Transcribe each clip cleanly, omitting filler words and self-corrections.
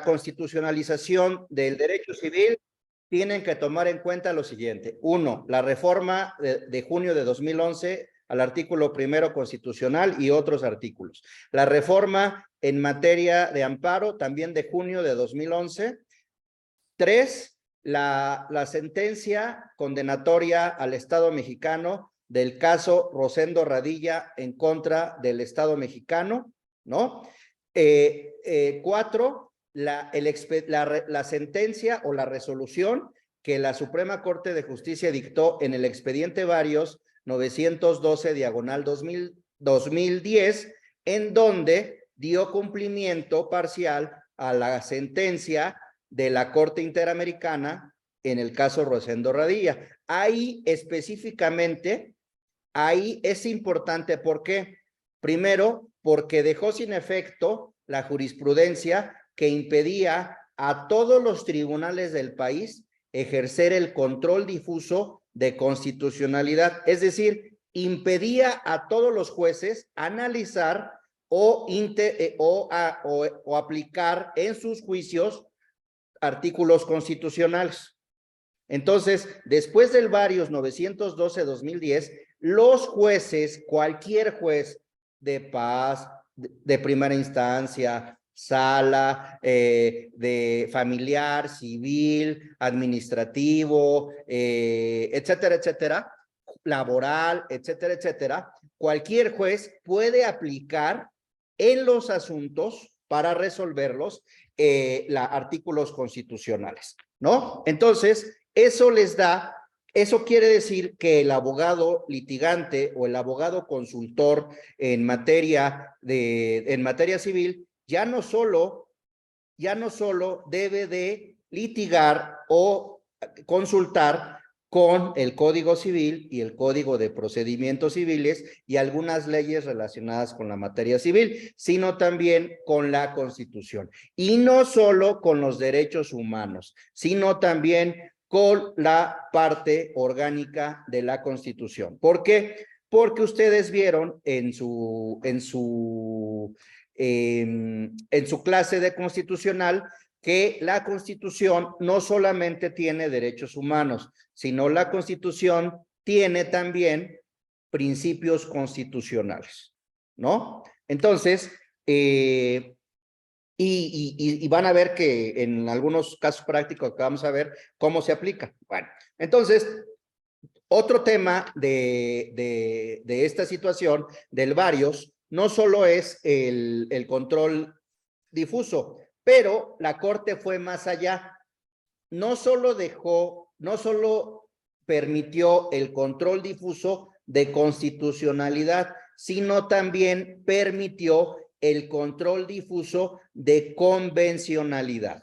constitucionalización del derecho civil, tienen que tomar en cuenta lo siguiente. Uno, la reforma de junio de 2011 al artículo 1 constitucional y otros artículos. La reforma en materia de amparo, también de junio de 2011. 3, la sentencia condenatoria al Estado mexicano del caso Rosendo Radilla en contra del Estado mexicano, ¿no? 4, la sentencia o la resolución que la Suprema Corte de Justicia dictó en el expediente Varios 912/2010, en donde dio cumplimiento parcial a la sentencia de la Corte Interamericana en el caso Rosendo Radilla. Ahí específicamente, ahí es importante, ¿por qué? Primero, porque dejó sin efecto la jurisprudencia que impedía a todos los tribunales del país ejercer el control difuso de constitucionalidad, es decir, impedía a todos los jueces analizar o aplicar en sus juicios artículos constitucionales. Entonces, después del Varios 912/2010, los jueces, cualquier juez de paz, de primera instancia, sala, de familiar, civil, administrativo, etcétera, etcétera, laboral, etcétera, etcétera, cualquier juez puede aplicar en los asuntos para resolverlos artículos constitucionales, ¿no? Entonces, eso quiere decir que el abogado litigante o el abogado consultor en materia civil ya no solo debe de litigar o consultar con el Código Civil y el Código de Procedimientos Civiles y algunas leyes relacionadas con la materia civil, sino también con la Constitución. Y no solo con los derechos humanos, sino también con la parte orgánica de la Constitución. ¿Por qué? Porque ustedes vieron en su clase de constitucional que la Constitución no solamente tiene derechos humanos, sino la Constitución tiene también principios constitucionales, ¿no? Entonces, y van a ver que en algunos casos prácticos que vamos a ver cómo se aplica. Bueno, entonces, otro tema de esta situación del Varios no solo es el control difuso, pero la Corte fue más allá. No solo permitió el control difuso de constitucionalidad, sino también permitió el control difuso de convencionalidad.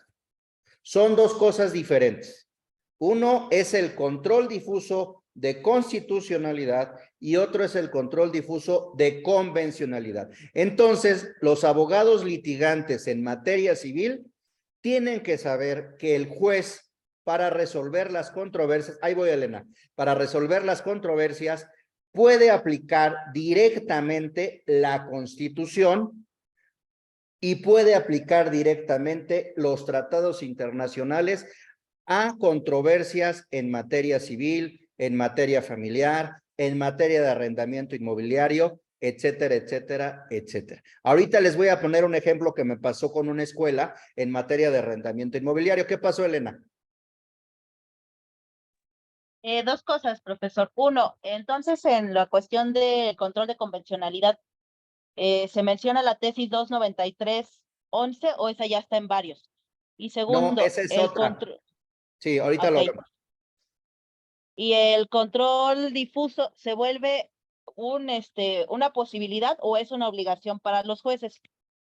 Son dos cosas diferentes. Uno es el control difuso de constitucionalidad y otro es el control difuso de convencionalidad. Entonces, los abogados litigantes en materia civil tienen que saber que el juez, para resolver las controversias, ahí voy, Elena, para resolver las controversias, puede aplicar directamente la Constitución y puede aplicar directamente los tratados internacionales a controversias en materia civil, en materia familiar, en materia de arrendamiento inmobiliario, etcétera, etcétera, etcétera. Ahorita les voy a poner un ejemplo que me pasó con una escuela en materia de arrendamiento inmobiliario. ¿Qué pasó, Elena? Dos cosas, profesor. Uno, entonces en la cuestión del control de convencionalidad, ¿se menciona la tesis 293/11 o esa ya está en Varios? Y segundo, no, esa es otra. Sí, ahorita lo vemos. ¿Y el control difuso se vuelve una posibilidad o es una obligación para los jueces?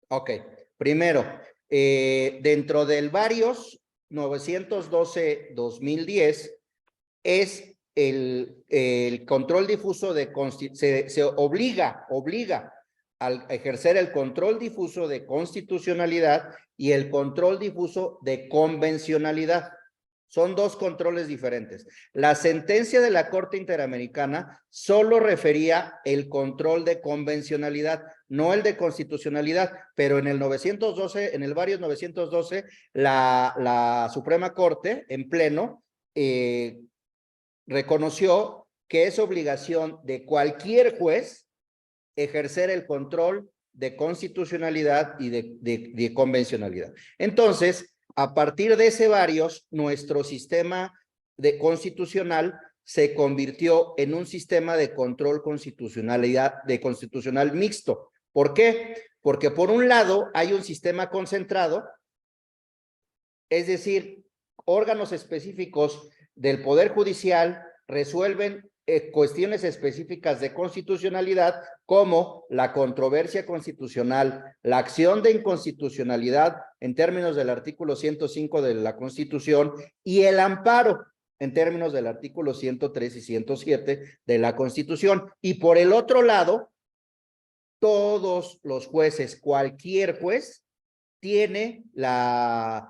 Ok, primero, dentro del Varios 912/2010 es el control difuso se obliga al ejercer el control difuso de constitucionalidad y el control difuso de convencionalidad. Son dos controles diferentes. La sentencia de la Corte Interamericana solo refería el control de convencionalidad, no el de constitucionalidad, pero en el 912, en el varios 912, la Suprema Corte en pleno reconoció que es obligación de cualquier juez ejercer el control de constitucionalidad y de convencionalidad. Entonces, a partir de ese varios, nuestro sistema de constitucional se convirtió en un sistema de control constitucional mixto. ¿Por qué? Porque por un lado hay un sistema concentrado, es decir, órganos específicos del Poder Judicial resuelven cuestiones específicas de constitucionalidad como la controversia constitucional, la acción de inconstitucionalidad en términos del artículo 105 de la Constitución y el amparo en términos del artículo 103 y 107 de la Constitución. Y por el otro lado, todos los jueces, cualquier juez, tiene la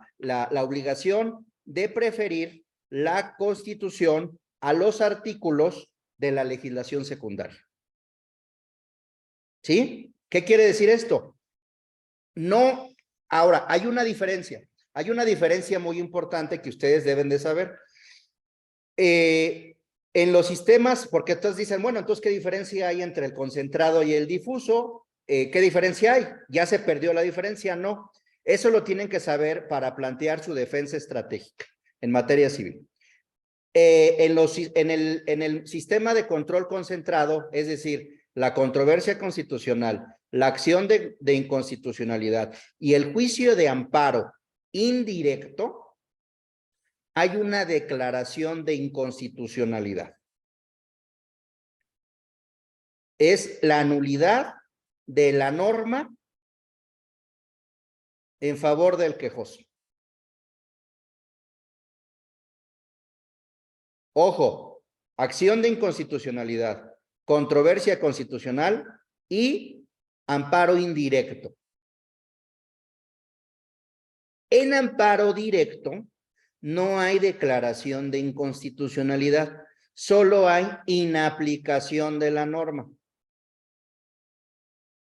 obligación de preferir la Constitución a los artículos de la legislación secundaria. ¿Sí? ¿Qué quiere decir esto? No, ahora, hay una diferencia muy importante que ustedes deben de saber. En los sistemas, porque entonces dicen, bueno, entonces, ¿qué diferencia hay entre el concentrado y el difuso? ¿Qué diferencia hay? ¿Ya se perdió la diferencia? No. Eso lo tienen que saber para plantear su defensa estratégica en materia civil. En el sistema de control concentrado, es decir, la controversia constitucional, la acción de inconstitucionalidad y el juicio de amparo indirecto, hay una declaración de inconstitucionalidad. Es la nulidad de la norma en favor del quejoso. Ojo, acción de inconstitucionalidad, controversia constitucional y amparo indirecto. En amparo directo no hay declaración de inconstitucionalidad, solo hay inaplicación de la norma.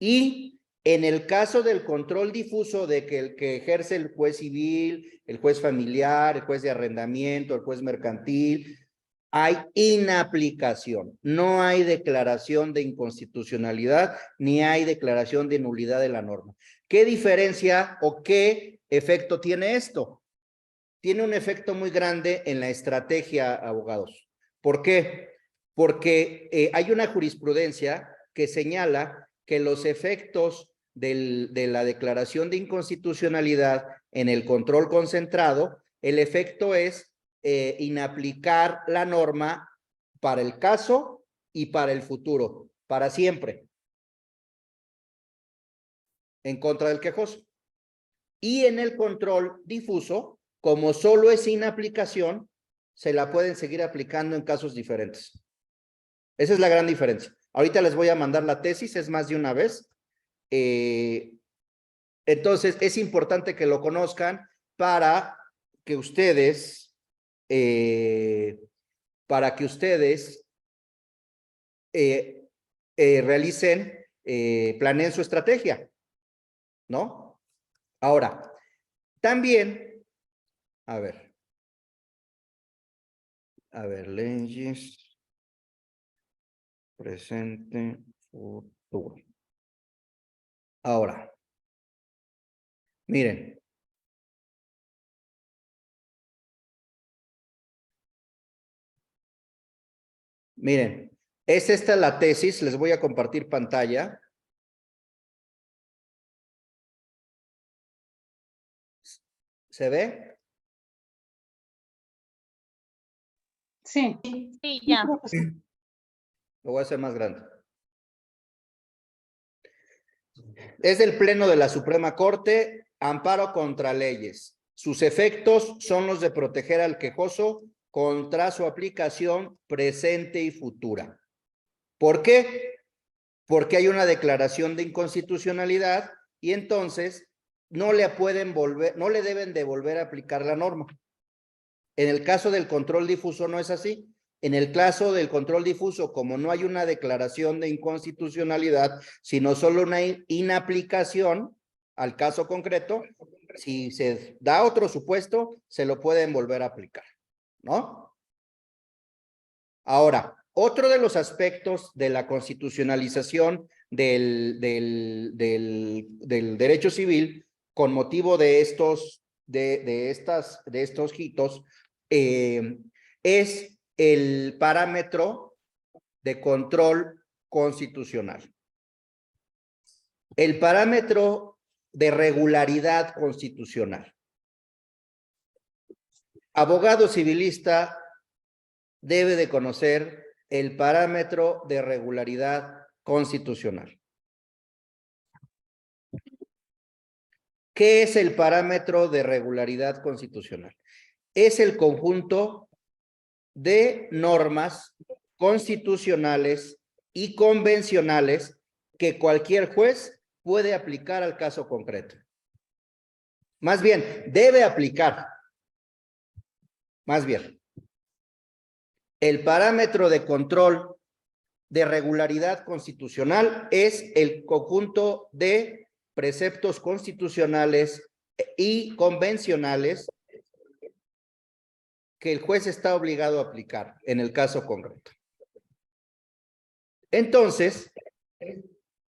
Y en el caso del control difuso de que el que ejerce el juez civil, el juez familiar, el juez de arrendamiento, el juez mercantil, hay inaplicación, no hay declaración de inconstitucionalidad ni hay declaración de nulidad de la norma. ¿Qué diferencia o qué efecto tiene esto? Tiene un efecto muy grande en la estrategia, abogados. ¿Por qué? Porque hay una jurisprudencia que señala que los efectos de la declaración de inconstitucionalidad en el control concentrado, el efecto es inaplicar la norma para el caso y para el futuro, para siempre, en contra del quejoso. Y en el control difuso, como solo es inaplicación, se la pueden seguir aplicando en casos diferentes. Esa es la gran diferencia. Ahorita les voy a mandar la tesis, es más de una vez. Entonces, es importante que lo conozcan para que ustedes realicen, planeen su estrategia, ¿no? Ahora, también, a ver, leyes, presente, futuro. Ahora, miren. Miren, es esta la tesis, les voy a compartir pantalla. ¿Se ve? Sí. Sí, ya. Lo voy a hacer más grande. Es del Pleno de la Suprema Corte, amparo contra leyes. Sus efectos son los de proteger al quejoso contra su aplicación presente y futura. ¿Por qué? Porque hay una declaración de inconstitucionalidad y entonces no le deben de volver a aplicar la norma. En el caso del control difuso no es así. En el caso del control difuso, como no hay una declaración de inconstitucionalidad, sino solo una inaplicación al caso concreto, si se da otro supuesto, se lo pueden volver a aplicar, ¿no? Ahora, otro de los aspectos de la constitucionalización del derecho civil con motivo de estos hitos es el parámetro de control constitucional. El parámetro de regularidad constitucional. Abogado civilista debe de conocer el parámetro de regularidad constitucional. ¿Qué es el parámetro de regularidad constitucional? Es el conjunto de normas constitucionales y convencionales que cualquier juez puede aplicar al caso concreto. Más bien, debe aplicar. Más bien. El parámetro de control de regularidad constitucional es el conjunto de preceptos constitucionales y convencionales que el juez está obligado a aplicar en el caso concreto. Entonces,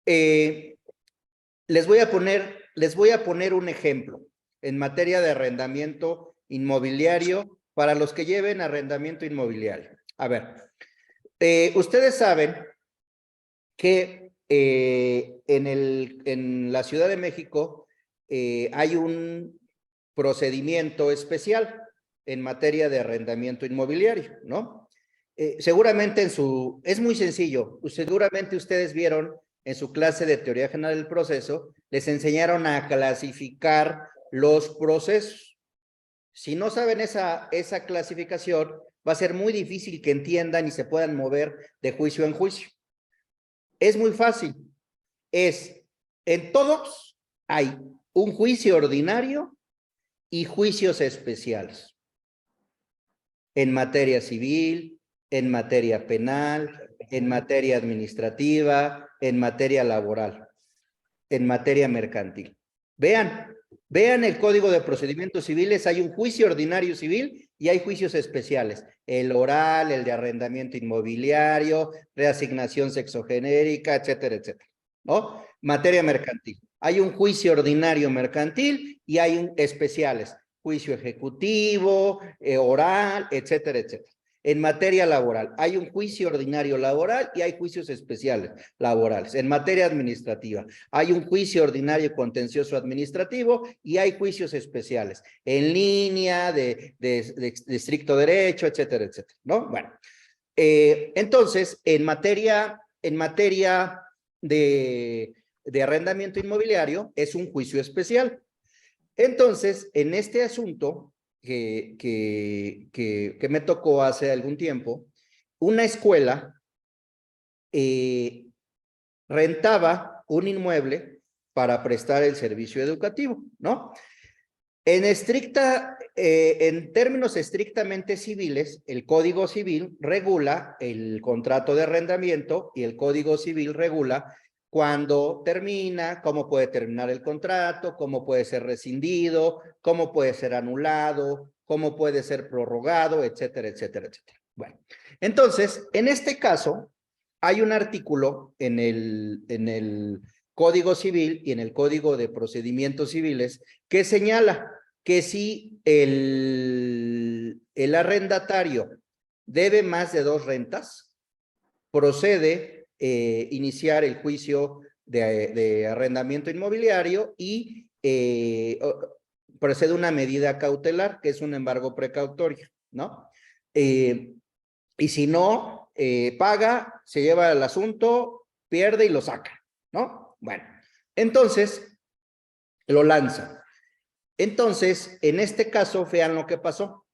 les voy a poner un ejemplo en materia de arrendamiento inmobiliario para los que lleven arrendamiento inmobiliario. A ver, ustedes saben que en la Ciudad de México hay un procedimiento especial en materia de arrendamiento inmobiliario, ¿no? Seguramente es muy sencillo, seguramente ustedes vieron en su clase de teoría general del proceso, les enseñaron a clasificar los procesos. Si no saben esa clasificación, va a ser muy difícil que entiendan y se puedan mover de juicio en juicio. Es muy fácil. En todos hay un juicio ordinario y juicios especiales. En materia civil, en materia penal, en materia administrativa, en materia laboral, en materia mercantil. Vean el Código de Procedimientos Civiles, hay un juicio ordinario civil y hay juicios especiales. El oral, el de arrendamiento inmobiliario, reasignación sexogenérica, etcétera, etcétera, ¿no? Materia mercantil. Hay un juicio ordinario mercantil y hay especiales. Juicio ejecutivo, oral, etcétera, etcétera. En materia laboral, hay un juicio ordinario laboral y hay juicios especiales laborales. En materia administrativa, hay un juicio ordinario contencioso administrativo y hay juicios especiales. En línea, de estricto derecho, etcétera, etcétera, ¿no? Bueno, entonces, en materia de arrendamiento inmobiliario, es un juicio especial. Entonces, en este asunto que me tocó hace algún tiempo, una escuela rentaba un inmueble para prestar el servicio educativo, ¿no? En términos estrictamente civiles, el Código Civil regula el contrato de arrendamiento y el Código Civil regula cuándo termina, cómo puede terminar el contrato, cómo puede ser rescindido, cómo puede ser anulado, cómo puede ser prorrogado, etcétera, etcétera, etcétera. Bueno, entonces, en este caso, hay un artículo en el Código Civil y en el Código de Procedimientos Civiles que señala que si el arrendatario debe más de 2 rentas, procede iniciar el juicio de arrendamiento inmobiliario y procede una medida cautelar, que es un embargo precautorio, ¿no? Y si no paga, se lleva el asunto, pierde y lo saca, ¿no? Bueno, entonces lo lanza. Entonces, en este caso, vean lo que pasó.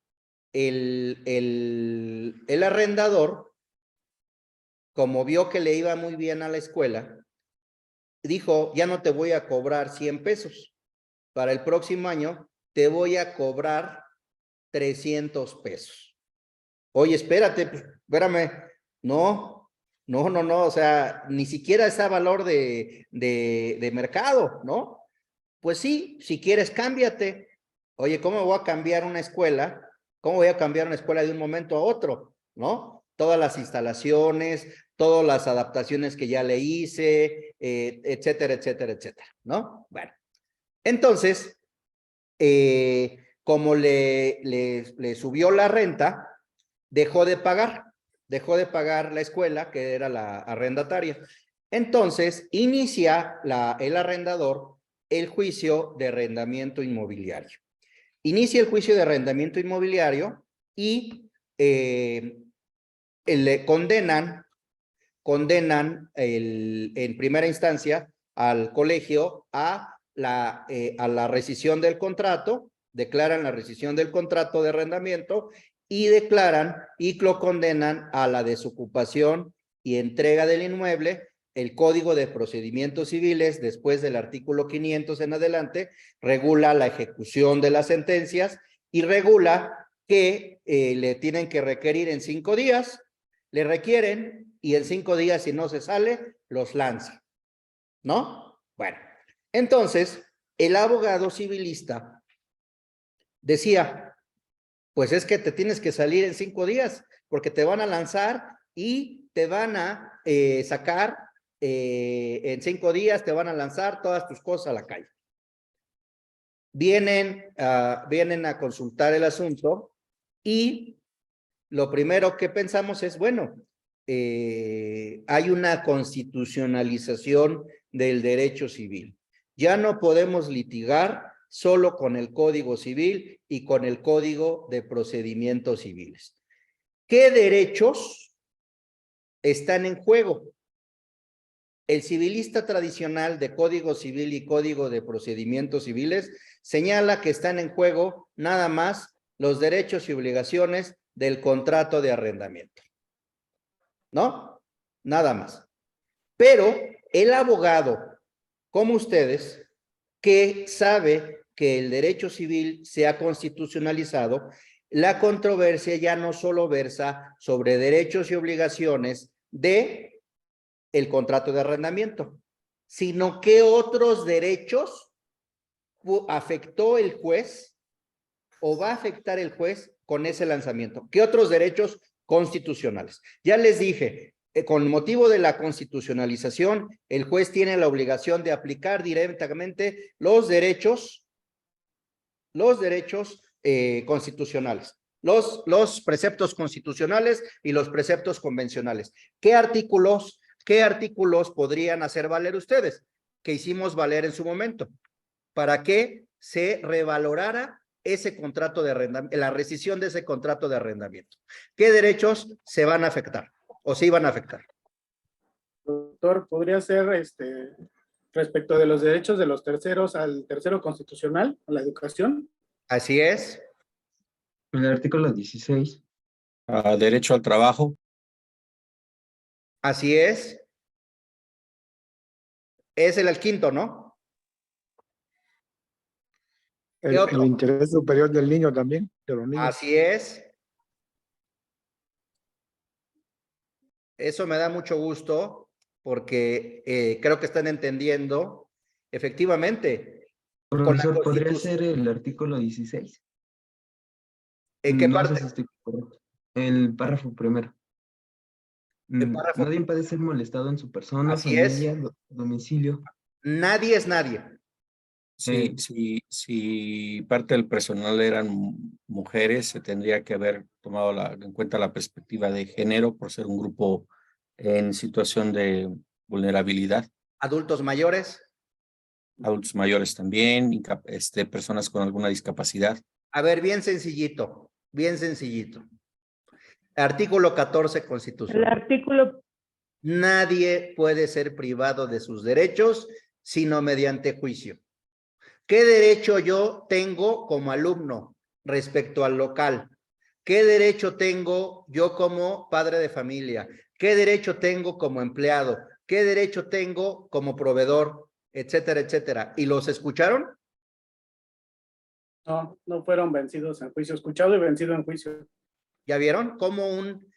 El arrendador, como vio que le iba muy bien a la escuela, dijo, ya no te voy a cobrar 100 pesos. Para el próximo año te voy a cobrar 300 pesos. Oye, espérate, pues, espérame. No, o sea, ni siquiera está valor de mercado, ¿no? Pues sí, si quieres, cámbiate. Oye, ¿cómo voy a cambiar una escuela? ¿Cómo voy a cambiar una escuela de un momento a otro? ¿No? Todas las instalaciones, todas las adaptaciones que ya le hice, etcétera, etcétera, etcétera, ¿no? Bueno, entonces, como le subió la renta, dejó de pagar la escuela, que era la arrendataria. Entonces, inicia el arrendador el juicio de arrendamiento inmobiliario. Inicia el juicio de arrendamiento inmobiliario y le condenan en primera instancia al colegio a la rescisión del contrato, declaran la rescisión del contrato de arrendamiento y declaran y lo condenan a la desocupación y entrega del inmueble. El Código de Procedimientos Civiles, después del artículo 500 en adelante, regula la ejecución de las sentencias y regula que le tienen que requerir en 5 días, le requieren y en 5 días, si no se sale, los lanza, ¿no? Bueno, entonces, el abogado civilista decía, pues es que te tienes que salir en 5 días, porque te van a lanzar y te van a sacar en 5 días, te van a lanzar todas tus cosas a la calle. Vienen a consultar el asunto y lo primero que pensamos es, bueno, hay una constitucionalización del derecho civil. Ya no podemos litigar solo con el Código Civil y con el Código de Procedimientos Civiles. ¿Qué derechos están en juego? El civilista tradicional de Código Civil y Código de Procedimientos Civiles señala que están en juego nada más los derechos y obligaciones del contrato de arrendamiento. ¿No? Nada más. Pero el abogado, como ustedes, que sabe que el derecho civil se ha constitucionalizado, la controversia ya no solo versa sobre derechos y obligaciones de el contrato de arrendamiento, sino qué otros derechos afectó el juez o va a afectar el juez con ese lanzamiento. ¿Qué otros derechos constitucionales? Ya les dije, con motivo de la constitucionalización, el juez tiene la obligación de aplicar directamente los derechos constitucionales, los preceptos constitucionales y los preceptos convencionales. ¿Qué artículos podrían hacer valer ustedes? Que hicimos valer en su momento, para que se revalorara ese contrato de arrendamiento, la rescisión de ese contrato de arrendamiento. ¿Qué derechos se van a afectar o se iban a afectar? Doctor, ¿podría ser respecto de los derechos de los terceros al tercero constitucional, a la educación? Así es. El artículo 16. Derecho al trabajo. Así es. Es el quinto, ¿no? ¿Qué otro? El interés superior del niño también, de los niños. Así es. Eso me da mucho gusto porque creo que están entendiendo efectivamente. Profesor, ¿podría ser el artículo 16? ¿En qué No parte? sé si estoy correcto. El párrafo primero. El párrafo. Nadie puede ser molestado en su persona, Así es. familia, domicilio. Nadie es nadie. Sí, si parte del personal eran mujeres, se tendría que haber tomado en cuenta la perspectiva de género por ser un grupo en situación de vulnerabilidad. Adultos mayores. Adultos mayores también, personas con alguna discapacidad. A ver, bien sencillito, bien sencillito. Artículo 14 Constitución. El artículo, Nadie puede ser privado de sus derechos sino mediante juicio. ¿Qué derecho yo tengo como alumno respecto al local? ¿Qué derecho tengo yo como padre de familia? ¿Qué derecho tengo como empleado? ¿Qué derecho tengo como proveedor? Etcétera, etcétera. ¿Y los escucharon? No, no fueron vencidos en juicio, escuchado y vencido en juicio. ¿Ya vieron? Como un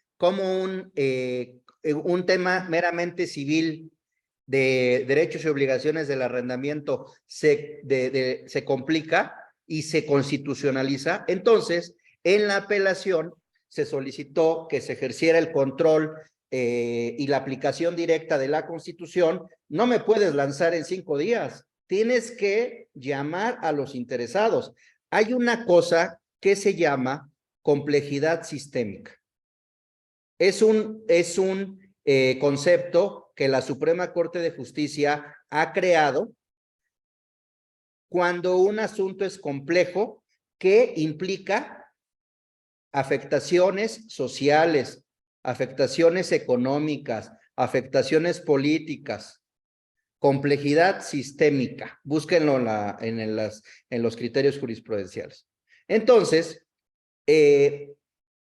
tema meramente civil de derechos y obligaciones del arrendamiento se complica y se constitucionaliza. Entonces, en la apelación se solicitó que se ejerciera el control y la aplicación directa de la Constitución. No me puedes lanzar en 5 días. Tienes que llamar a los interesados. Hay una cosa que se llama complejidad sistémica. Es un concepto que la Suprema Corte de Justicia ha creado cuando un asunto es complejo que implica afectaciones sociales, afectaciones económicas, afectaciones políticas, complejidad sistémica. Búsquenlo en los criterios jurisprudenciales. Entonces,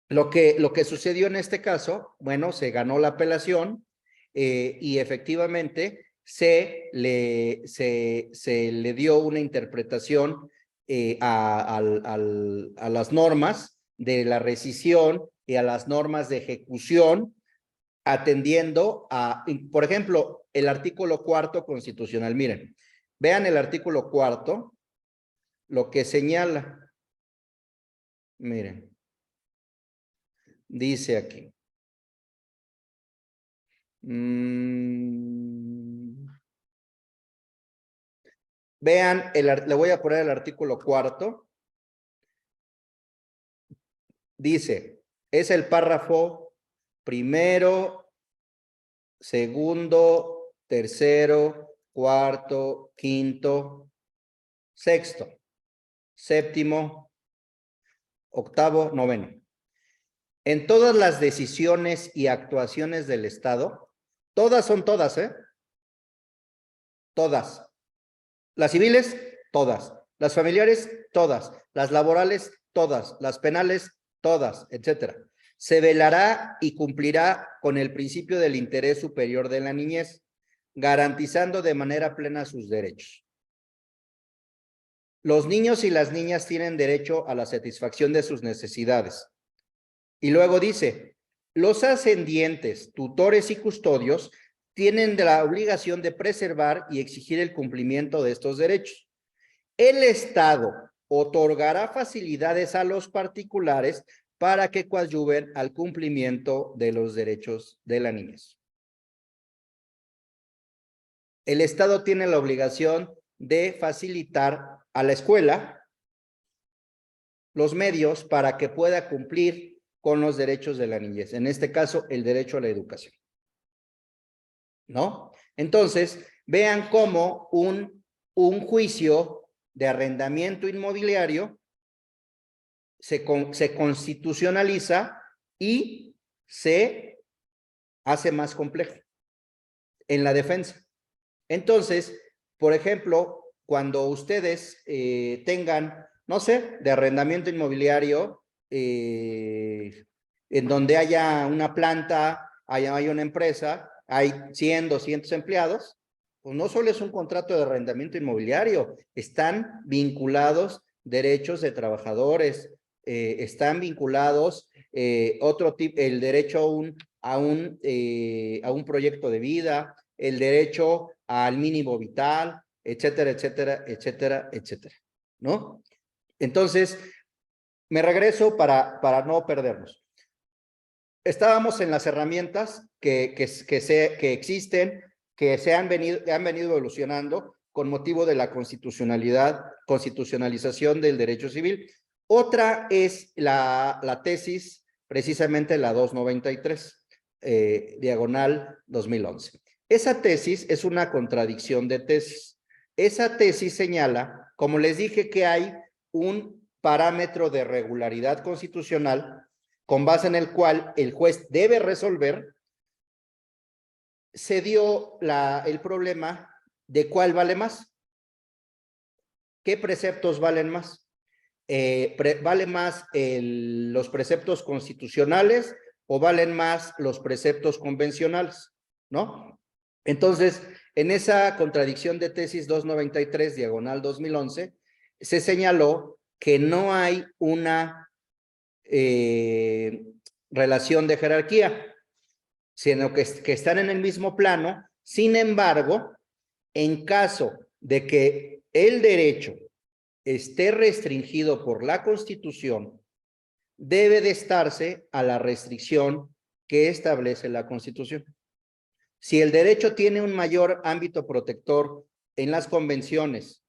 lo que sucedió en este caso, bueno, se ganó la apelación y efectivamente se le dio una interpretación a las normas de la rescisión y a las normas de ejecución, atendiendo a, por ejemplo, el artículo 4º constitucional. Miren, vean el artículo 4º, lo que señala. Miren. Dice aquí. Vean, le voy a poner el artículo 4º. Dice, es el párrafo primero, segundo, tercero, cuarto, quinto, sexto, séptimo, octavo, noveno. En todas las decisiones y actuaciones del Estado, todas son todas, ¿eh? Todas. Las civiles, todas. Las familiares, todas. Las laborales, todas. Las penales, todas, etcétera. Se velará y cumplirá con el principio del interés superior de la niñez, garantizando de manera plena sus derechos. Los niños y las niñas tienen derecho a la satisfacción de sus necesidades. Y luego dice, los ascendientes, tutores y custodios tienen la obligación de preservar y exigir el cumplimiento de estos derechos. El Estado otorgará facilidades a los particulares para que coadyuven al cumplimiento de los derechos de la niñez. El Estado tiene la obligación de facilitar a la escuela los medios para que pueda cumplir con los derechos de la niñez, en este caso, el derecho a la educación. ¿No? Entonces, vean cómo un juicio de arrendamiento inmobiliario se constitucionaliza y se hace más complejo en la defensa. Entonces, por ejemplo, cuando ustedes tengan, no sé, de arrendamiento inmobiliario, en donde haya una planta, haya una empresa, hay 100, 200 empleados, pues no solo es un contrato de arrendamiento inmobiliario, están vinculados derechos de trabajadores, están vinculados el derecho a un proyecto de vida, el derecho al mínimo vital, etcétera, etcétera, etcétera, etcétera, ¿no? Entonces, me regreso para no perdernos. Estábamos en las herramientas que existen, que han venido evolucionando con motivo de la constitucionalización del derecho civil. Otra es la tesis, precisamente la 293, diagonal 2011. Esa tesis es una contradicción de tesis. Esa tesis señala, como les dije, que hay un parámetro de regularidad constitucional con base en el cual el juez debe resolver. Se dio el problema de cuál vale más. ¿Qué preceptos valen más? ¿Vale más los preceptos constitucionales o valen más los preceptos convencionales? ¿No? Entonces, en esa contradicción de tesis 293, diagonal 2011, se señaló que no hay una relación de jerarquía, sino que están en el mismo plano. Sin embargo, en caso de que el derecho esté restringido por la Constitución, debe de estarse a la restricción que establece la Constitución. Si el derecho tiene un mayor ámbito protector en las convenciones,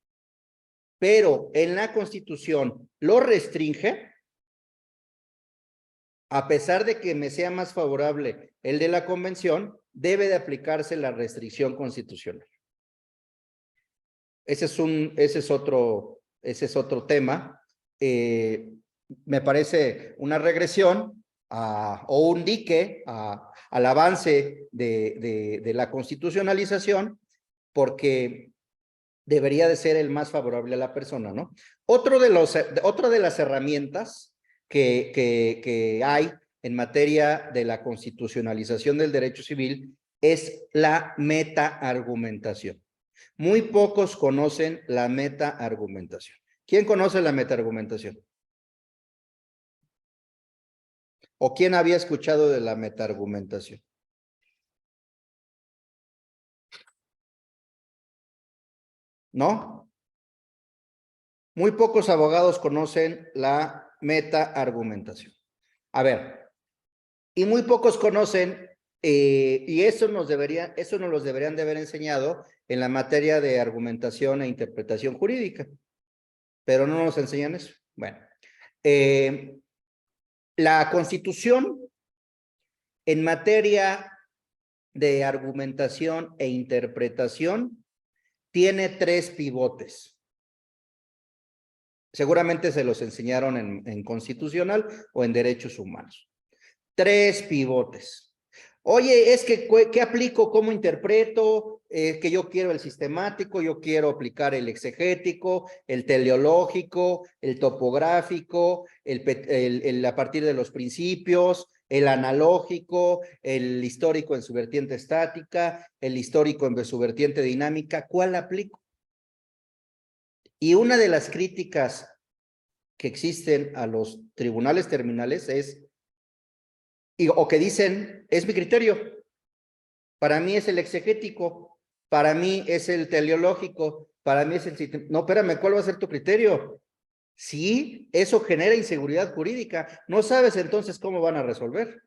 pero en la Constitución lo restringe, a pesar de que me sea más favorable el de la convención, debe de aplicarse la restricción constitucional. Ese es otro tema. Me parece una regresión o un dique al avance de la constitucionalización, porque debería de ser el más favorable a la persona, ¿no? Otra de las herramientas que hay en materia de la constitucionalización del derecho civil es la metaargumentación. Muy pocos conocen la metaargumentación. ¿Quién conoce la metaargumentación? ¿O quién había escuchado de la metaargumentación? ¿No? Muy pocos abogados conocen la metaargumentación. A ver, y muy pocos conocen, y eso nos los deberían de haber enseñado en la materia de argumentación e interpretación jurídica, pero no nos enseñan eso. Bueno, la Constitución en materia de argumentación e interpretación tiene 3 pivotes. Seguramente se los enseñaron en constitucional o en derechos humanos. 3 pivotes. Oye, es que, ¿qué aplico? ¿Cómo interpreto? Que yo quiero el sistemático, yo quiero aplicar el exegético, el teleológico, el topográfico, a partir de los principios, el analógico, el histórico en su vertiente estática, el histórico en su vertiente dinámica. ¿Cuál aplico? Y una de las críticas que existen a los tribunales terminales o que dicen, es mi criterio, para mí es el exegético, para mí es el teleológico, para mí es el... No, espérame, ¿cuál va a ser tu criterio? Sí, eso genera inseguridad jurídica. No sabes entonces cómo van a resolver.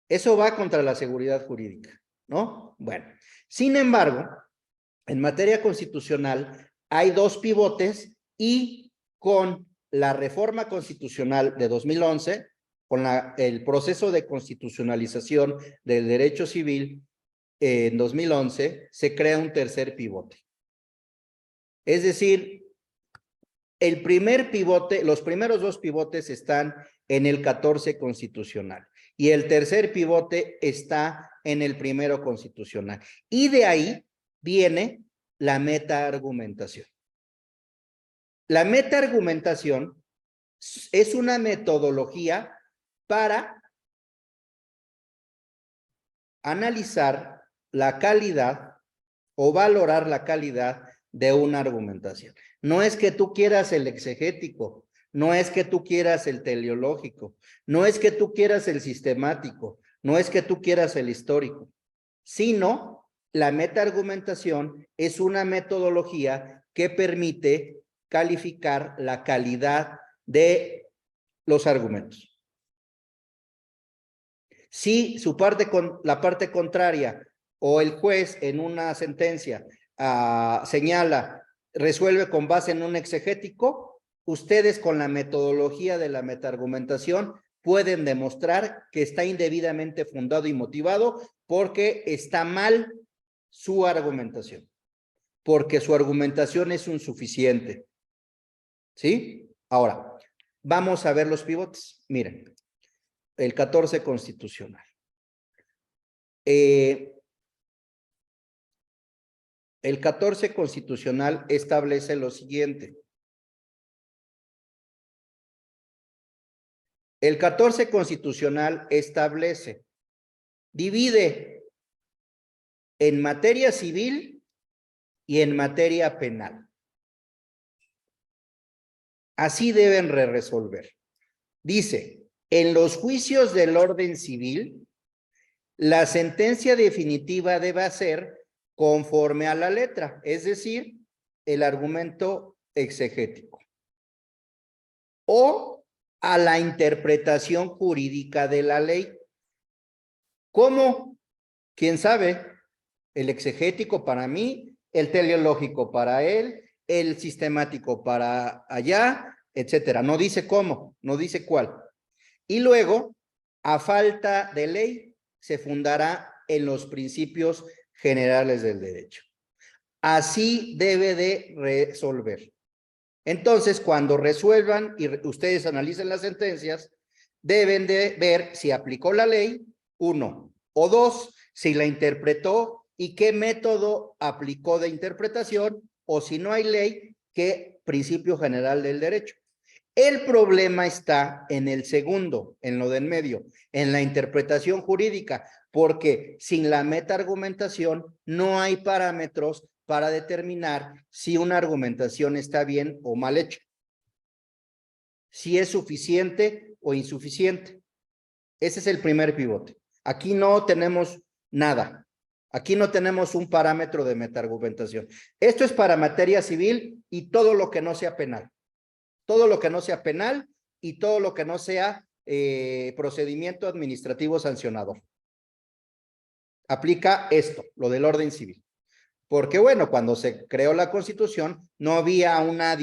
Eso va contra la seguridad jurídica, ¿no? Bueno, sin embargo, en materia constitucional hay 2 pivotes y con la reforma constitucional de 2011, con el proceso de constitucionalización del derecho civil en 2011, se crea un tercer pivote. Es decir, el primer pivote, los primeros 2 pivotes están en el 14 constitucional y el tercer pivote está en el primero constitucional. Y de ahí viene la metaargumentación. La metaargumentación es una metodología para analizar la calidad o valorar la calidad de una argumentación. No es que tú quieras el exegético, no es que tú quieras el teleológico, no es que tú quieras el sistemático, no es que tú quieras el histórico, sino la metaargumentación es una metodología que permite calificar la calidad de los argumentos. Si la parte contraria o el juez en una sentencia señala, resuelve con base en un exegético, ustedes con la metodología de la metaargumentación pueden demostrar que está indebidamente fundado y motivado porque está mal su argumentación, porque su argumentación es insuficiente. ¿Sí? Ahora, vamos a ver los pivotes. Miren, el 14 constitucional. El 14 constitucional establece lo siguiente. El 14 constitucional establece, divide en materia civil y en materia penal. Así deben resolver. Dice, en los juicios del orden civil, la sentencia definitiva debe ser conforme a la letra, es decir, el argumento exegético, o a la interpretación jurídica de la ley. ¿Cómo? ¿Quién sabe? El exegético para mí, el teleológico para él, el sistemático para allá, etcétera. No dice cómo, no dice cuál. Y luego, a falta de ley, se fundará en los principios generales del derecho. Así debe de resolver. Entonces, cuando resuelvan y ustedes analicen las sentencias, deben de ver si aplicó la ley, 1, o 2, si la interpretó y qué método aplicó de interpretación, o si no hay ley, qué principio general del derecho. El problema está en el segundo, en lo del medio, en la interpretación jurídica, porque sin la metaargumentación no hay parámetros para determinar si una argumentación está bien o mal hecha, si es suficiente o insuficiente. Ese es el primer pivote. Aquí no tenemos nada. Aquí no tenemos un parámetro de metaargumentación. Esto es para materia civil y todo lo que no sea penal. Todo lo que no sea penal y todo lo que no sea procedimiento administrativo sancionador. Aplica esto, lo del orden civil. Porque bueno, cuando se creó la Constitución no había una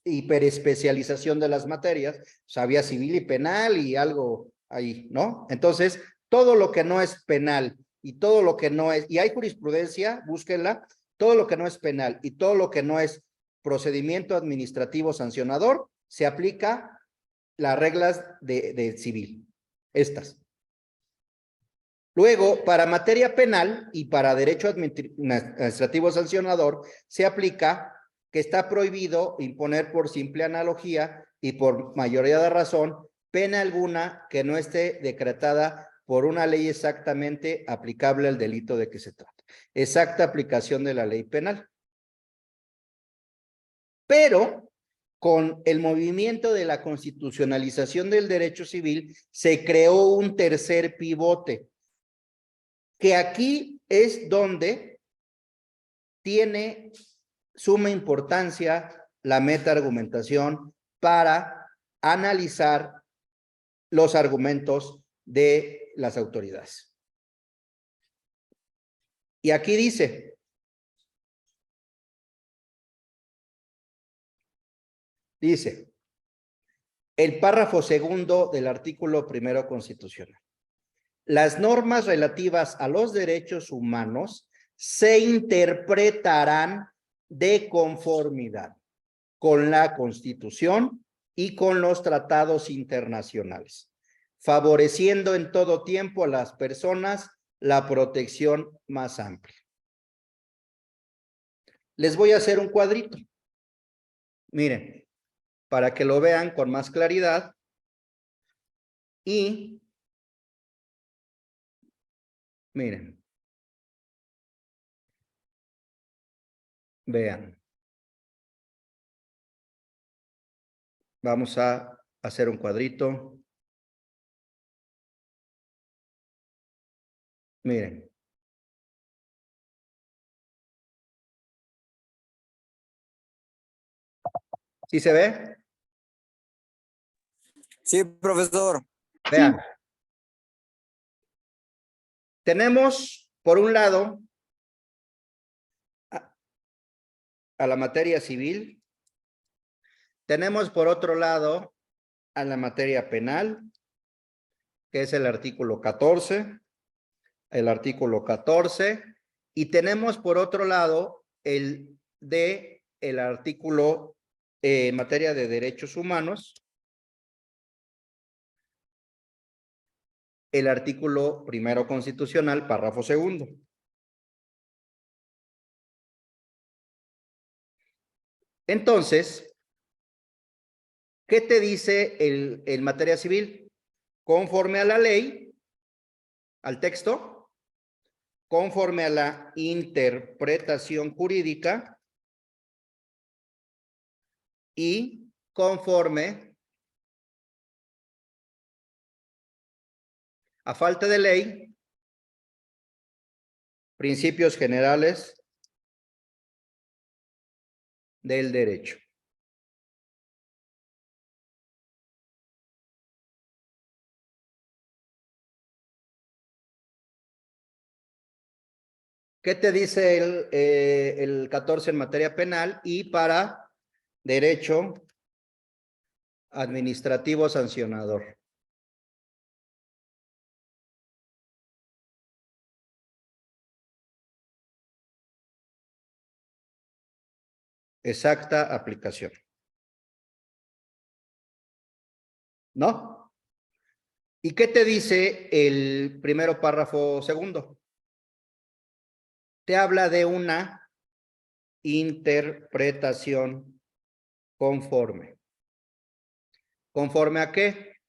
hiperespecialización de las materias, o sea, había civil y penal y algo ahí, ¿no? Entonces, todo lo que no es penal y todo lo que no es, y hay jurisprudencia, búsquenla, todo lo que no es penal y todo lo que no es procedimiento administrativo sancionador, se aplica las reglas de civil, estas. Luego, para materia penal y para derecho administrativo sancionador, se aplica que está prohibido imponer por simple analogía y por mayoría de razón pena alguna que no esté decretada por una ley exactamente aplicable al delito de que se trata. Exacta aplicación de la ley penal. Pero con el movimiento de la constitucionalización del derecho civil se creó un tercer pivote, que aquí es donde tiene suma importancia la metaargumentación para analizar los argumentos de las autoridades. Y aquí dice, el párrafo segundo del artículo primero constitucional. Las normas relativas a los derechos humanos se interpretarán de conformidad con la Constitución y con los tratados internacionales, favoreciendo en todo tiempo a las personas la protección más amplia. Les voy a hacer un cuadrito. Miren, para que lo vean con más claridad y miren, vean. Vamos a hacer un cuadrito. Miren. ¿Sí se ve? Sí, profesor. Vean. Tenemos, por un lado, a la materia civil. Tenemos, por otro lado, a la materia penal, que es el artículo 14. El artículo 14. Y tenemos, por otro lado, el artículo en materia de derechos humanos, el artículo primero constitucional, párrafo segundo. Entonces, ¿qué te dice en materia civil? Conforme a la ley, al texto, conforme a la interpretación jurídica, y conforme a falta de ley, principios generales del derecho. ¿Qué te dice el 14 en materia penal y para derecho administrativo sancionador? Exacta aplicación. ¿No? ¿Y qué te dice el primero párrafo segundo? Te habla de una interpretación conforme. ¿Conforme a qué?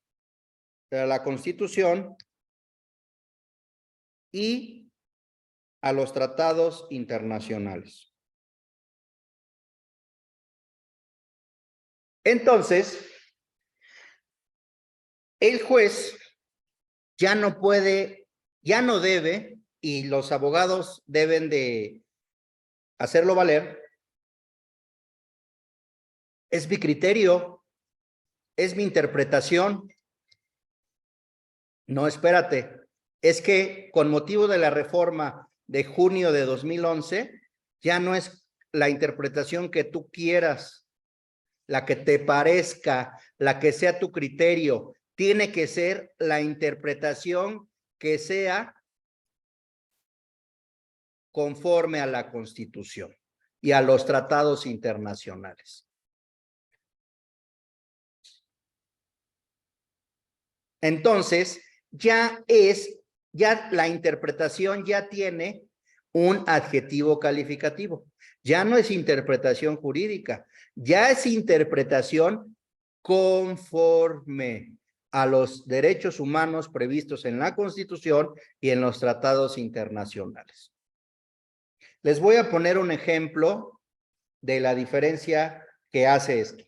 A la Constitución y a los tratados internacionales. Entonces, el juez ya no puede, ya no debe, y los abogados deben de hacerlo valer. Es mi criterio, es mi interpretación. No, espérate. Es que con motivo de la reforma de junio de 2011, ya no es la interpretación que tú quieras, la que te parezca, la que sea tu criterio. Tiene que ser la interpretación que sea conforme a la Constitución y a los tratados internacionales. Entonces, ya la interpretación ya tiene un adjetivo calificativo. Ya no es interpretación jurídica, ya es interpretación conforme a los derechos humanos previstos en la Constitución y en los tratados internacionales. Les voy a poner un ejemplo de la diferencia que hace esto.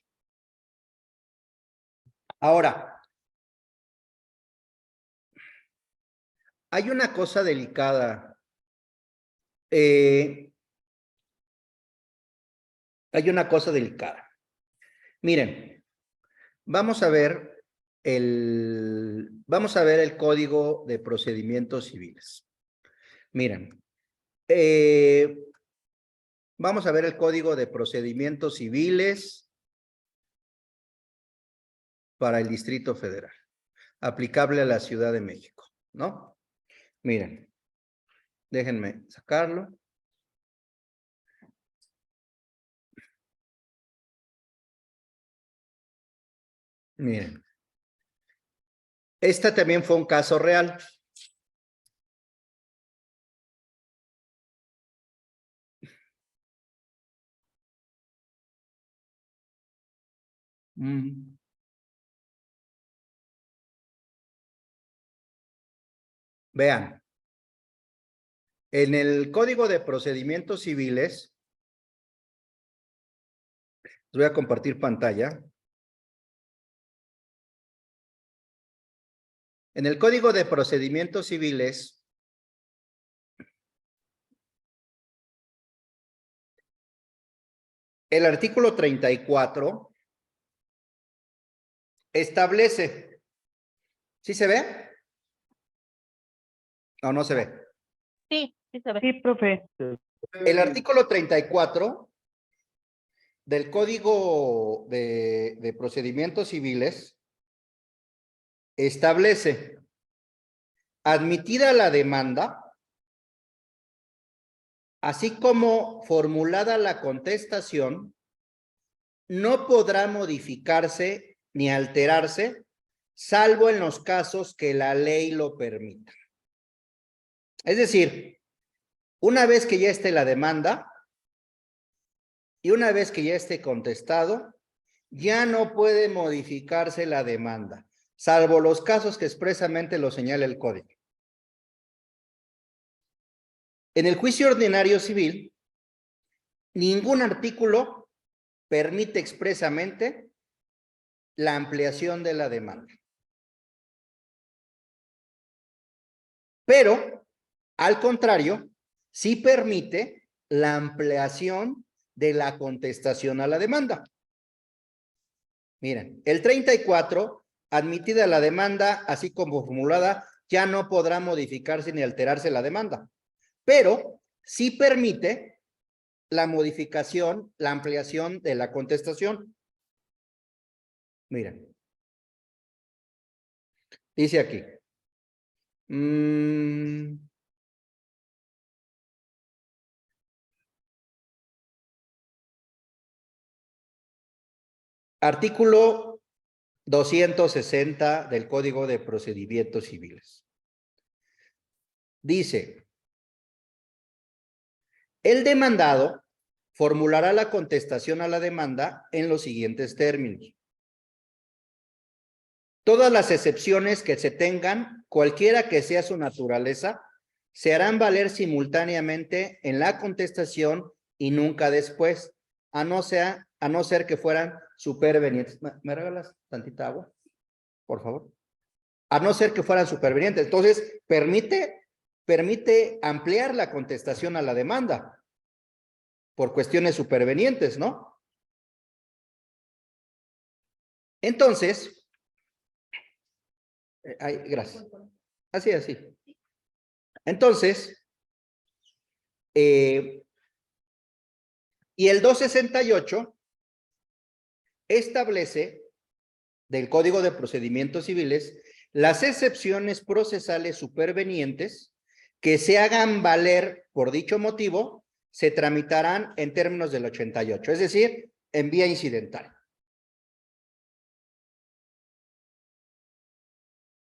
Ahora, hay una cosa delicada. Hay una cosa delicada. Miren, vamos a ver el Código de Procedimientos Civiles. Miren, vamos a ver el Código de Procedimientos Civiles para el Distrito Federal, aplicable a la Ciudad de México, ¿no? Miren, déjenme sacarlo. Miren, esta también fue un caso real. Vean, en el Código de Procedimientos Civiles, les voy a compartir pantalla. En el Código de Procedimientos Civiles, el artículo 34 establece, ¿sí se ve? ¿O no se ve? Sí, sí se ve. Sí, profe. El artículo 34 del Código de Procedimientos Civiles establece, admitida la demanda, así como formulada la contestación, no podrá modificarse ni alterarse, salvo en los casos que la ley lo permita. Es decir, una vez que ya esté la demanda y una vez que ya esté contestado, ya no puede modificarse la demanda, salvo los casos que expresamente lo señala el Código. En el juicio ordinario civil, ningún artículo permite expresamente la ampliación de la demanda. Pero, al contrario, sí permite la ampliación de la contestación a la demanda. Miren, el 34, admitida la demanda, así como formulada, ya no podrá modificarse ni alterarse la demanda, pero sí permite la modificación, la ampliación de la contestación. Miren. Dice aquí. Artículo 260 del Código de Procedimientos Civiles. Dice, el demandado formulará la contestación a la demanda en los siguientes términos. Todas las excepciones que se tengan, cualquiera que sea su naturaleza, se harán valer simultáneamente en la contestación y nunca después, a no ser que fueran supervenientes. ¿Me regalas tantita agua? Por favor. A no ser que fueran supervenientes. Entonces, permite ampliar la contestación a la demanda por cuestiones supervenientes, ¿no? Entonces, gracias. Así. Entonces, y el 268 establece del Código de Procedimientos Civiles las excepciones procesales supervenientes que se hagan valer por dicho motivo se tramitarán en términos del 88, es decir, en vía incidental.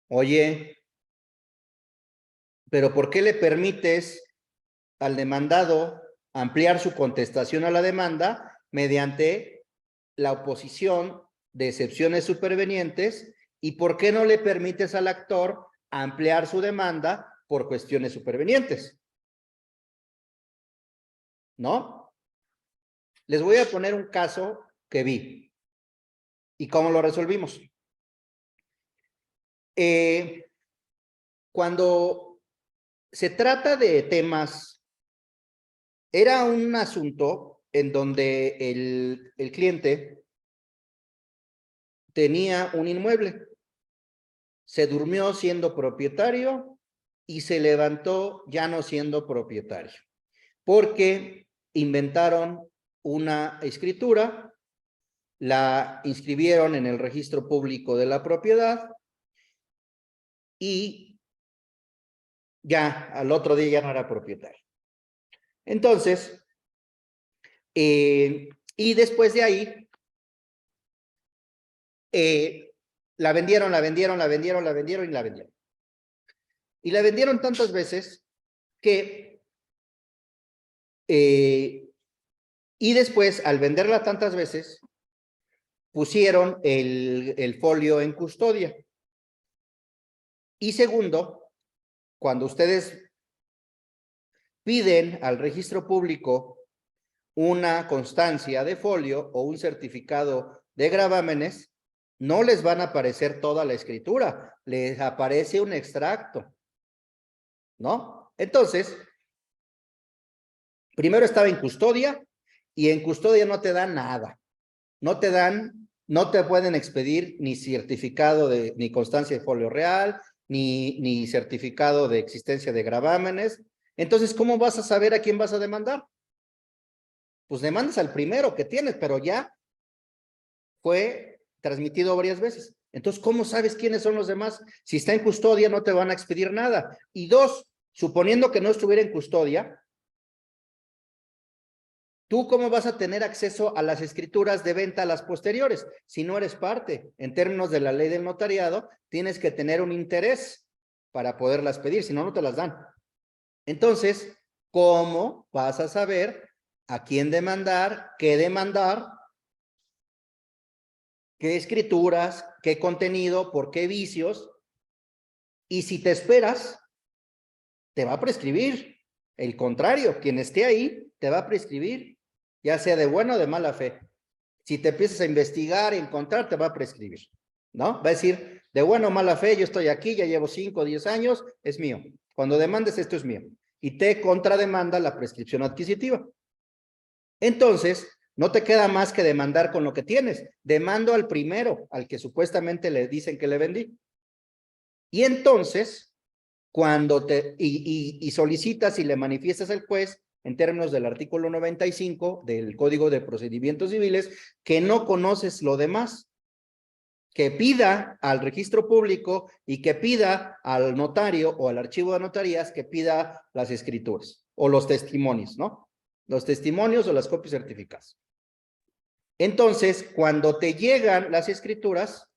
Oye, pero ¿por qué le permites al demandado ampliar su contestación a la demanda mediante la oposición de excepciones supervenientes? ¿Y por qué no le permites al actor ampliar su demanda por cuestiones supervenientes? ¿No? Les voy a poner un caso que vi. ¿Y cómo lo resolvimos? Cuando se trata de temas, era un asunto en donde el cliente tenía un inmueble, se durmió siendo propietario y se levantó ya no siendo propietario, porque inventaron una escritura, la inscribieron en el registro público de la propiedad y ya al otro día ya no era propietario. Entonces, y después de ahí, la vendieron y la vendieron. Y la vendieron tantas veces que, y después, al venderla tantas veces, pusieron el folio en custodia. Y segundo, cuando ustedes piden al registro público una constancia de folio o un certificado de gravámenes, no les van a aparecer toda la escritura, les aparece un extracto, ¿no? Entonces, primero estaba en custodia y en custodia no te dan nada, no te pueden expedir ni certificado ni constancia de folio real, ni certificado de existencia de gravámenes. Entonces, ¿cómo vas a saber a quién vas a demandar? Pues demandas al primero que tienes, pero ya fue transmitido varias veces. Entonces, ¿cómo sabes quiénes son los demás? Si está en custodia, no te van a expedir nada. Y dos, suponiendo que no estuviera en custodia, ¿tú cómo vas a tener acceso a las escrituras de venta a las posteriores? Si no eres parte, en términos de la ley del notariado, tienes que tener un interés para poderlas pedir, si no, no te las dan. Entonces, ¿cómo vas a saber a quién demandar, qué escrituras, qué contenido, por qué vicios? Y si te esperas, te va a prescribir. El contrario, quien esté ahí, te va a prescribir, ya sea de buena o de mala fe. Si te empiezas a investigar, a encontrar, te va a prescribir, ¿no? Va a decir, de buena o mala fe, yo estoy aquí, ya llevo 5 o 10 años, es mío. Cuando demandes, esto es mío. Y te contrademanda la prescripción adquisitiva. Entonces, no te queda más que demandar con lo que tienes. Demando al primero, al que supuestamente le dicen que le vendí. Y entonces, cuando y solicitas y le manifiestas al juez, en términos del artículo 95 del Código de Procedimientos Civiles, que no conoces lo demás, que pida al registro público y que pida al notario o al archivo de notarías que pida las escrituras o los testimonios, ¿no? Los testimonios o las copias certificadas. Entonces, cuando te llegan las escrituras,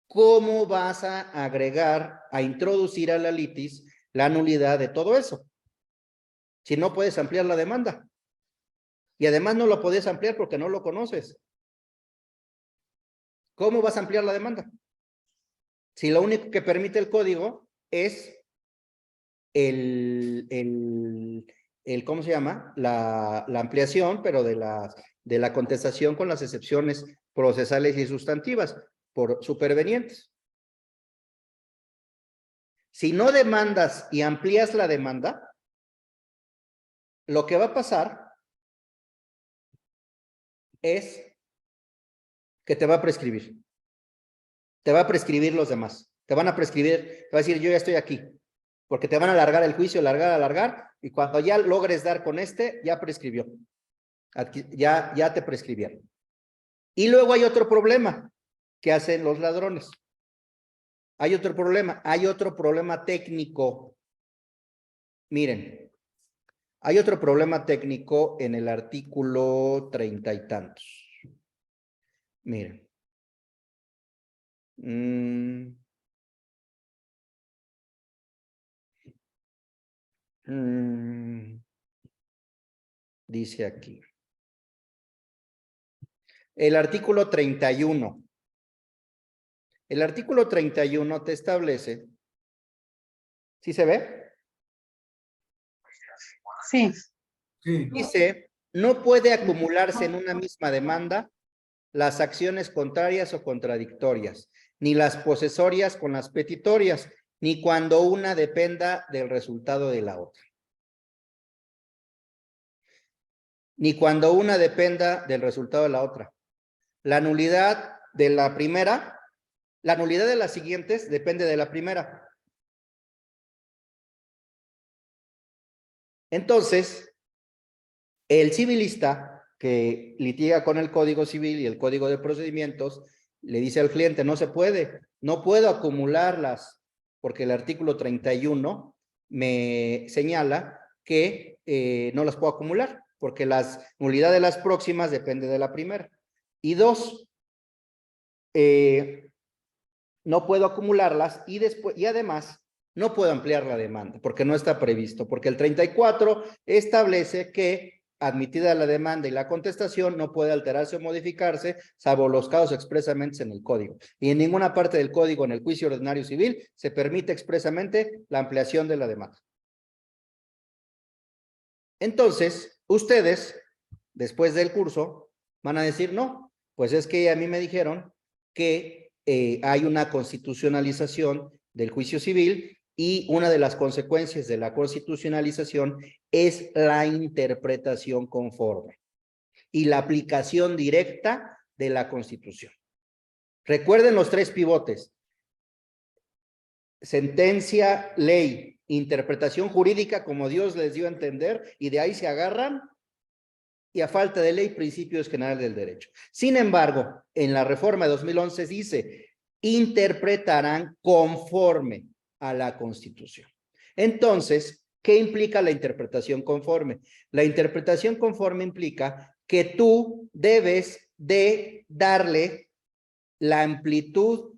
¿cómo vas a agregar, a introducir a la litis la nulidad de todo eso? Si no puedes ampliar la demanda. Y además no lo puedes ampliar porque no lo conoces. ¿Cómo vas a ampliar la demanda? Si lo único que permite el código es ¿cómo se llama? La ampliación, pero de la contestación con las excepciones procesales y sustantivas por supervenientes. Si no demandas y amplías la demanda, lo que va a pasar es que te va a prescribir. Te va a prescribir los demás. Te van a prescribir, te va a decir, yo ya estoy aquí. Porque te van a alargar el juicio, alargar, y cuando ya logres dar con ya prescribió. Ya te prescribieron. Y luego hay otro problema que hacen los ladrones. Hay otro problema técnico. Miren, hay otro problema técnico en el artículo 30 y tantos. Miren. Dice aquí. El artículo 31. El artículo 31 te establece. ¿Sí se ve? Sí. Dice, no puede acumularse en una misma demanda las acciones contrarias o contradictorias, ni las posesorias con las petitorias, ni cuando una dependa del resultado de la otra. Ni cuando una dependa del resultado de la otra. La nulidad de la primera, la nulidad de las siguientes depende de la primera. Entonces, el civilista que litiga con el Código Civil y el Código de Procedimientos le dice al cliente, no se puede, no puedo acumularlas, porque el artículo 31 me señala que no las puedo acumular, porque la nulidad de las próximas depende de la primera. Y dos, no puedo acumularlas y además no puedo ampliar la demanda, porque no está previsto, porque el 34 establece que admitida la demanda y la contestación, no puede alterarse o modificarse, salvo los casos expresamente en el código. Y en ninguna parte del código, en el juicio ordinario civil, se permite expresamente la ampliación de la demanda. Entonces, ustedes, después del curso, van a decir, no, pues es que a mí me dijeron que hay una constitucionalización del juicio civil y una de las consecuencias de la constitucionalización es la interpretación conforme y la aplicación directa de la Constitución. Recuerden los tres pivotes: sentencia, ley, interpretación jurídica, como Dios les dio a entender, y de ahí se agarran, y a falta de ley, principios generales del derecho. Sin embargo, en la reforma de 2011 dice, interpretarán conforme a la Constitución. Entonces, ¿qué implica la interpretación conforme? La interpretación conforme implica que tú debes de darle la amplitud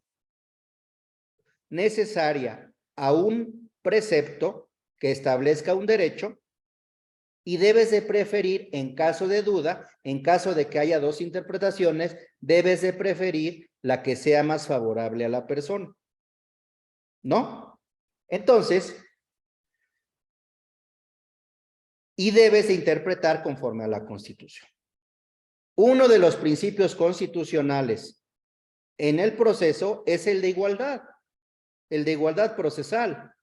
necesaria a un precepto que establezca un derecho y debes de preferir, en caso de duda, en caso de que haya dos interpretaciones, debes de preferir la que sea más favorable a la persona. ¿No? Entonces, y debes de interpretar conforme a la Constitución. Uno de los principios constitucionales en el proceso es el de igualdad procesal,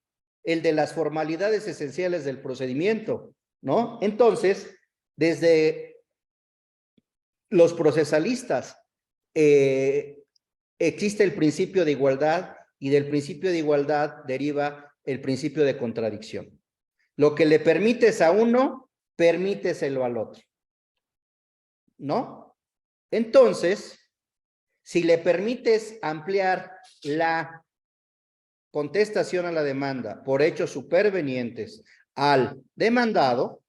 el de las formalidades esenciales del procedimiento, ¿no? Entonces, desde los procesalistas existe el principio de igualdad y del principio de igualdad deriva el principio de contradicción. Lo que le permites a uno, permíteselo al otro, ¿no? Entonces, si le permites ampliar la contestación a la demanda por hechos supervenientes al demandado,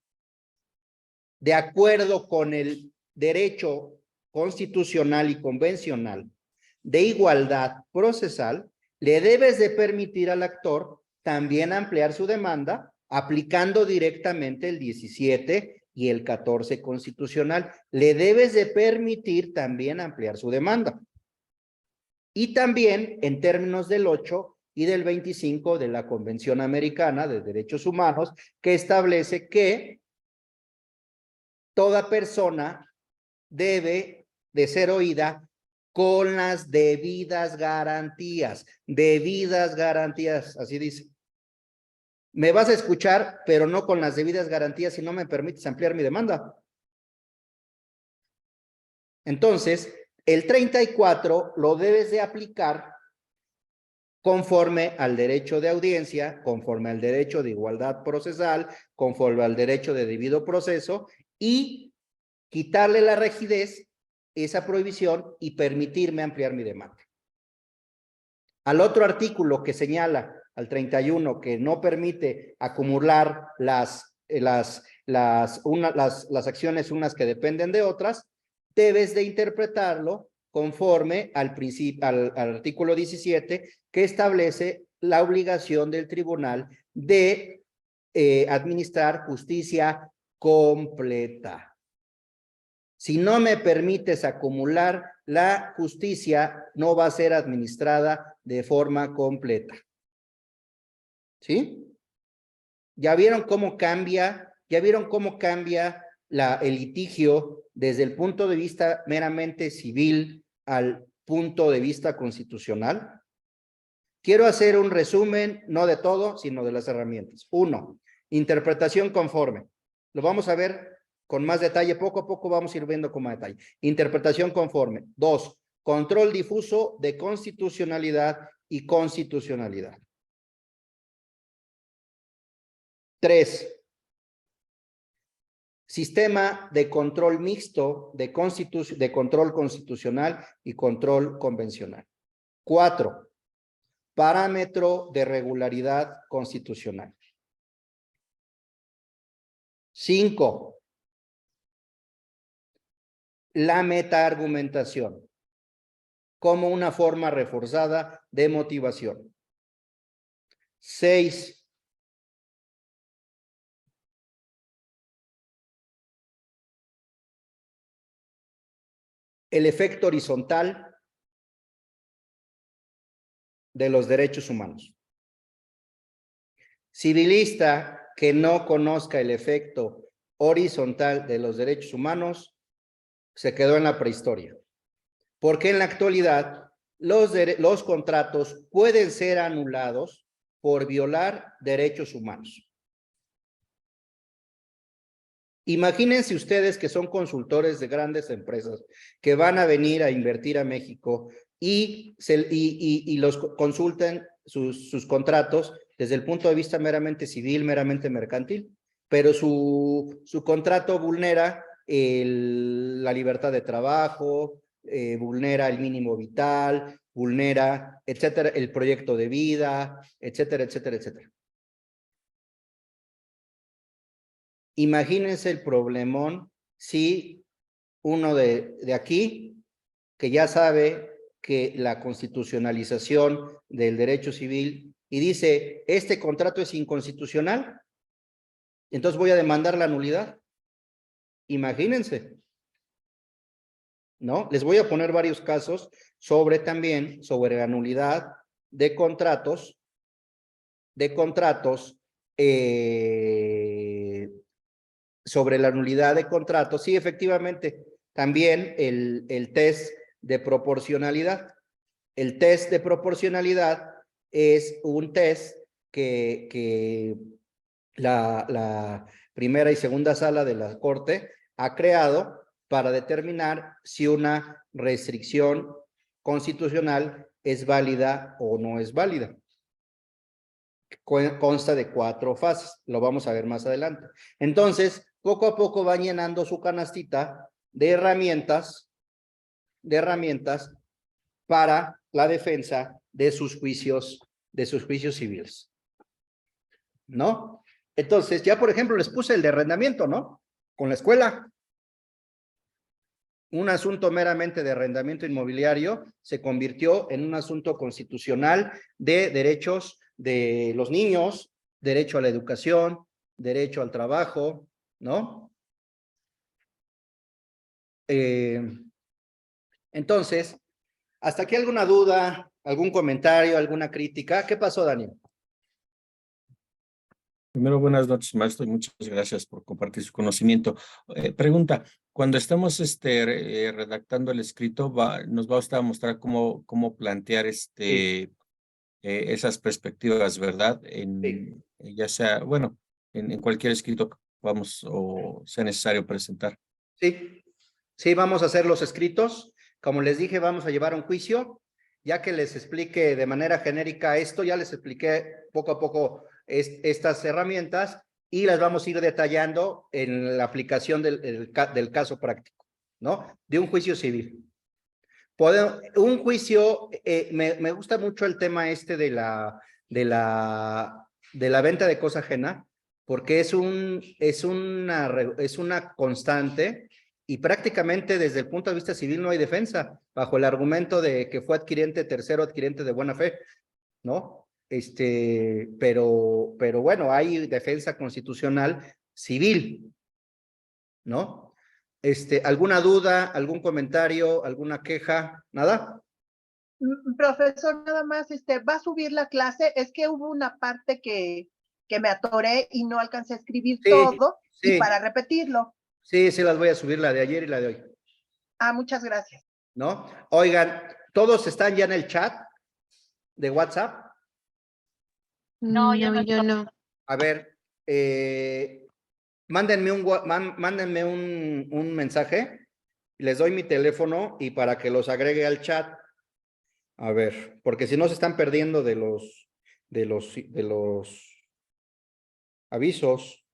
de acuerdo con el derecho constitucional y convencional de igualdad procesal, le debes de permitir al actor también ampliar su demanda aplicando directamente el 17 y el 14 constitucional. Le debes de permitir también ampliar su demanda. Y también en términos del 8 y del 25 de la Convención Americana de Derechos Humanos, que establece que toda persona debe de ser oída con las debidas garantías, así dice. Me vas a escuchar, pero no con las debidas garantías si no me permites ampliar mi demanda. Entonces, el 34 lo debes de aplicar conforme al derecho de audiencia, conforme al derecho de igualdad procesal, conforme al derecho de debido proceso y quitarle la rigidez, esa prohibición y permitirme ampliar mi demanda. Al otro artículo que señala, al 31, que no permite acumular las acciones unas que dependen de otras, debes de interpretarlo conforme al artículo 17 que establece la obligación del tribunal de administrar justicia completa. Si no me permites acumular, la justicia no va a ser administrada de forma completa. ¿Sí? ¿Ya vieron cómo cambia? ¿Ya vieron cómo cambia el litigio desde el punto de vista meramente civil al punto de vista constitucional? Quiero hacer un resumen, no de todo, sino de las herramientas. 1, interpretación conforme. Lo vamos a ver con más detalle, poco a poco vamos a ir viendo con más detalle. Interpretación conforme. 2, control difuso de constitucionalidad y constitucionalidad. 3, sistema de control mixto de control constitucional y control convencional. 4, parámetro de regularidad constitucional. 5, la metaargumentación como una forma reforzada de motivación. 6, el efecto horizontal de los derechos humanos. Civilista que no conozca el efecto horizontal de los derechos humanos se quedó en la prehistoria. Porque en la actualidad los contratos pueden ser anulados por violar derechos humanos. Imagínense ustedes que son consultores de grandes empresas que van a venir a invertir a México y los consulten sus contratos desde el punto de vista meramente civil, meramente mercantil, pero su contrato vulnera la libertad de trabajo, vulnera el mínimo vital, vulnera, etcétera, el proyecto de vida, etcétera, etcétera, etcétera. Imagínense el problemón si uno de aquí, que ya sabe que la constitucionalización del derecho civil y dice, este contrato es inconstitucional, entonces voy a demandar la nulidad. Imagínense. ¿No? Les voy a poner varios casos sobre la nulidad de contratos, sobre la nulidad de contratos. Sí, efectivamente, también el test de proporcionalidad. El test de proporcionalidad es un test que la primera y segunda sala de la Corte ha creado para determinar si una restricción constitucional es válida o no es válida. Consta de 4 fases, lo vamos a ver más adelante. Entonces, poco a poco van llenando su canastita de herramientas para la defensa de sus juicios civiles, ¿no? Entonces, ya por ejemplo, les puse el de arrendamiento, ¿no? Con la escuela. Un asunto meramente de arrendamiento inmobiliario se convirtió en un asunto constitucional de derechos de los niños, derecho a la educación, derecho al trabajo, ¿no? Entonces, ¿hasta aquí alguna duda, algún comentario, alguna crítica? ¿Qué pasó, Daniel? Primero, buenas noches, maestro, y muchas gracias por compartir su conocimiento. Pregunta, cuando estamos redactando el escrito, nos va usted a mostrar cómo plantear esas perspectivas, ¿verdad? Ya sea, bueno, en cualquier escrito que vamos o sea necesario presentar. Sí, vamos a hacer los escritos. Como les dije, vamos a llevar un juicio. Ya que les explique de manera genérica esto, ya les expliqué poco a poco estas herramientas y las vamos a ir detallando en la aplicación del caso práctico, ¿no? De un juicio civil. Un juicio, me gusta mucho el tema de la venta de cosa ajena, porque es una constante y prácticamente desde el punto de vista civil no hay defensa, bajo el argumento de que fue tercero adquirente de buena fe, ¿no? Pero bueno, hay defensa constitucional civil, ¿no? ¿Alguna duda, algún comentario, alguna queja? ¿Nada? Profesor, nada más, va a subir la clase. Es que hubo una parte que me atoré y no alcancé a escribir todo, y para repetirlo. Sí, las voy a subir, la de ayer y la de hoy. Muchas gracias. ¿No? Oigan, ¿todos están ya en el chat de WhatsApp? No, yo no. A ver, mándenme un mensaje, les doy mi teléfono y para que los agregue al chat. A ver, porque si no se están perdiendo de los avisos,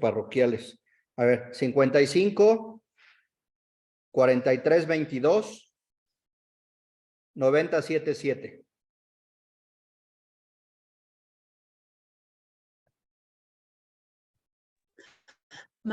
parroquiales. A ver, 55 43 22 90 77.